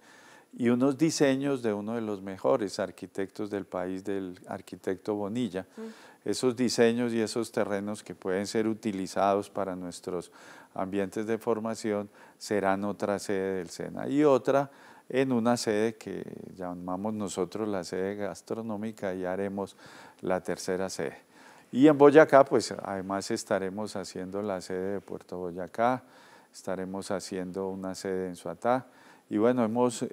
y unos diseños de uno de los mejores arquitectos del país, del arquitecto Bonilla. Esos diseños y esos terrenos que pueden ser utilizados para nuestros ambientes de formación serán otra sede del SENA y otra en una sede que llamamos nosotros la sede gastronómica y haremos la tercera sede. Y en Boyacá, pues además estaremos haciendo la sede de Puerto Boyacá, estaremos haciendo una sede en Suatá y bueno, hemos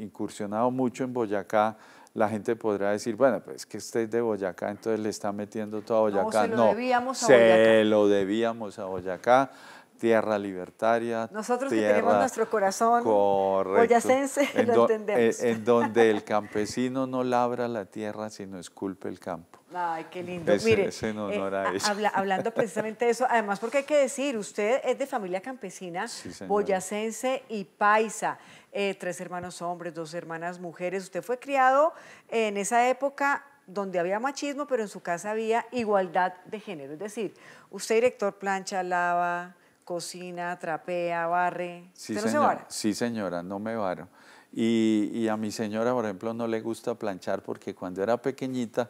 incursionado mucho en Boyacá. La gente podrá decir, bueno, pues que usted es de Boyacá, entonces le está metiendo todo a Boyacá. No, debíamos a Boyacá. Se lo debíamos a Boyacá. Tierra libertaria. Nosotros que tenemos nuestro corazón boyacense, lo entendemos. En donde el campesino no labra la tierra, sino esculpe el campo. Ay, qué lindo. Mire, es en honor a eso. Hablando precisamente de eso, además porque hay que decir, usted es de familia campesina, sí, boyacense y paisa, 3 hermanos hombres, 2 hermanas mujeres. Usted fue criado en esa época donde había machismo, pero en su casa había igualdad de género. Es decir, usted director plancha, lava, cocina, trapea, barre. Sí, ¿Usted no se vara? Sí, señora, no me varo. Y a mi señora, por ejemplo, no le gusta planchar porque cuando era pequeñita,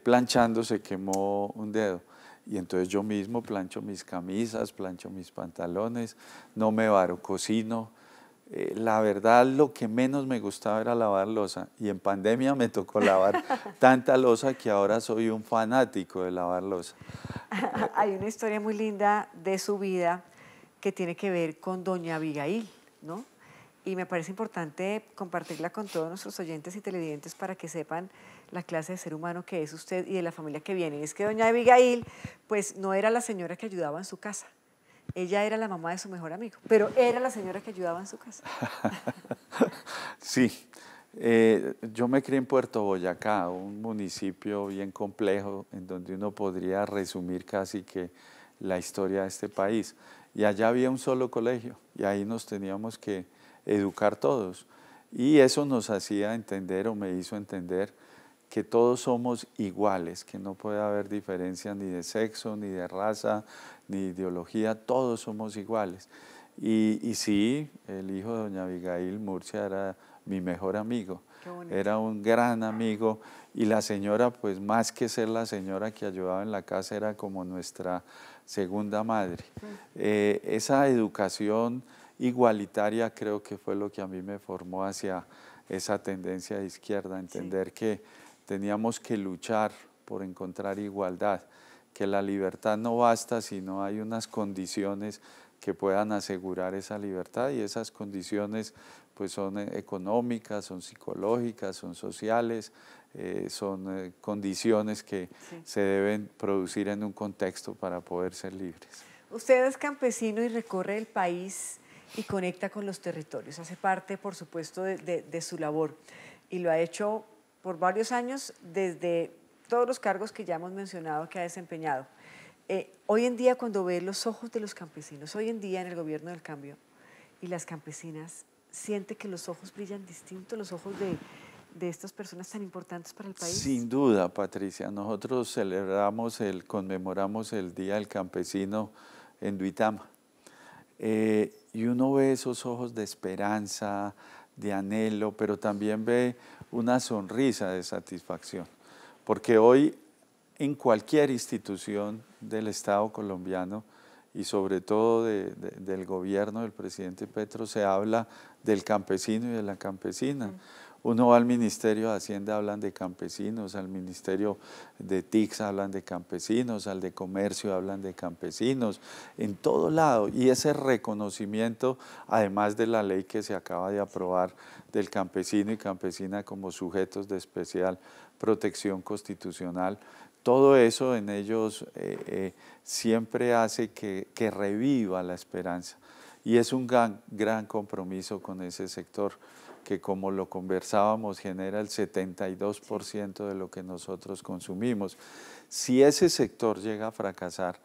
planchando se quemó un dedo. Y entonces yo mismo plancho mis camisas, plancho mis pantalones, no me varo, cocino. La verdad, lo que menos me gustaba era lavar loza. Y en pandemia me tocó lavar tanta loza que ahora soy un fanático de lavar loza. Hay una historia muy linda de su vida que tiene que ver con doña Abigail, ¿no? Y me parece importante compartirla con todos nuestros oyentes y televidentes para que sepan la clase de ser humano que es usted y de la familia que viene. Y es que doña Abigail, pues no era la señora que ayudaba en su casa. Ella era la mamá de su mejor amigo, pero era la señora que ayudaba en su casa. Sí, yo me crié en Puerto Boyacá, un municipio bien complejo en donde uno podría resumir casi que la historia de este país. Y allá había un solo colegio y ahí nos teníamos que educar todos. Y eso nos hacía entender o me hizo entender que todos somos iguales, que no puede haber diferencia ni de sexo, ni de raza, ni de ideología, todos somos iguales. Y sí, el hijo de doña Abigail Murcia era mi mejor amigo, era un gran amigo y la señora, pues más que ser la señora que ayudaba en la casa, era como nuestra segunda madre. Esa educación igualitaria creo que fue lo que a mí me formó hacia esa tendencia de izquierda, entender que teníamos que luchar por encontrar igualdad, que la libertad no basta si no hay unas condiciones que puedan asegurar esa libertad y esas condiciones pues son económicas, son psicológicas, son sociales, son condiciones que se deben producir en un contexto para poder ser libres. Usted es campesino y recorre el país y conecta con los territorios, hace parte por supuesto de su labor y lo ha hecho por varios años desde todos los cargos que ya hemos mencionado que ha desempeñado. Hoy en día cuando ve los ojos de los campesinos, hoy en día en el gobierno del cambio y las campesinas, ¿siente que los ojos brillan distinto, los ojos de estas personas tan importantes para el país? Sin duda, Patricia, nosotros conmemoramos el Día del Campesino en Duitama y uno ve esos ojos de esperanza, de anhelo, pero también ve una sonrisa de satisfacción, porque hoy en cualquier institución del Estado colombiano y sobre todo del gobierno del presidente Petro se habla del campesino y de la campesina. Uno va al Ministerio de Hacienda, hablan de campesinos, al Ministerio de TICS hablan de campesinos, al de Comercio hablan de campesinos, en todo lado. Y ese reconocimiento, además de la ley que se acaba de aprobar del campesino y campesina como sujetos de especial protección constitucional, todo eso en ellos siempre hace que reviva la esperanza. Y es un gran compromiso con ese sector que, como lo conversábamos, genera el 72% de lo que nosotros consumimos. Si ese sector llega a fracasar,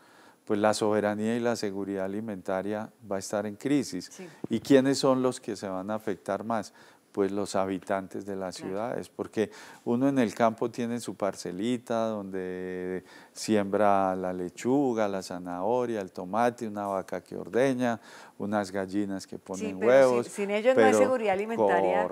pues la soberanía y la seguridad alimentaria va a estar en crisis. Sí. ¿Y quiénes son los que se van a afectar más? Pues los habitantes de las ciudades, porque uno en el campo tiene su parcelita donde siembra la lechuga, la zanahoria, el tomate, una vaca que ordeña, unas gallinas que ponen huevos. Sin ellos no hay seguridad alimentaria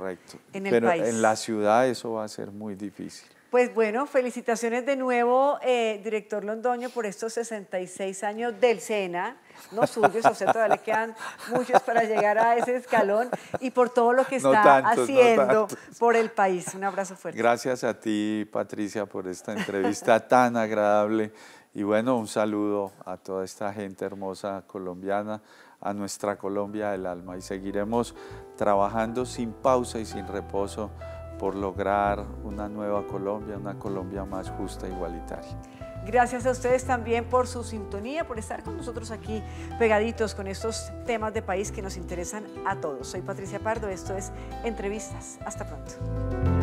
en el país. Pero en la ciudad eso va a ser muy difícil. Pues bueno, felicitaciones de nuevo, director Londoño, por estos 66 años del SENA, no suyos, a usted todavía le quedan muchos para llegar a ese escalón, y por todo lo que está haciendo por el país. Un abrazo fuerte. Gracias a ti, Patricia, por esta entrevista tan agradable, y bueno, un saludo a toda esta gente hermosa colombiana, a nuestra Colombia del alma, y seguiremos trabajando sin pausa y sin reposo por lograr una nueva Colombia, una Colombia más justa e igualitaria. Gracias a ustedes también por su sintonía, por estar con nosotros aquí pegaditos con estos temas de país que nos interesan a todos. Soy Patricia Pardo, esto es Entrevistas. Hasta pronto.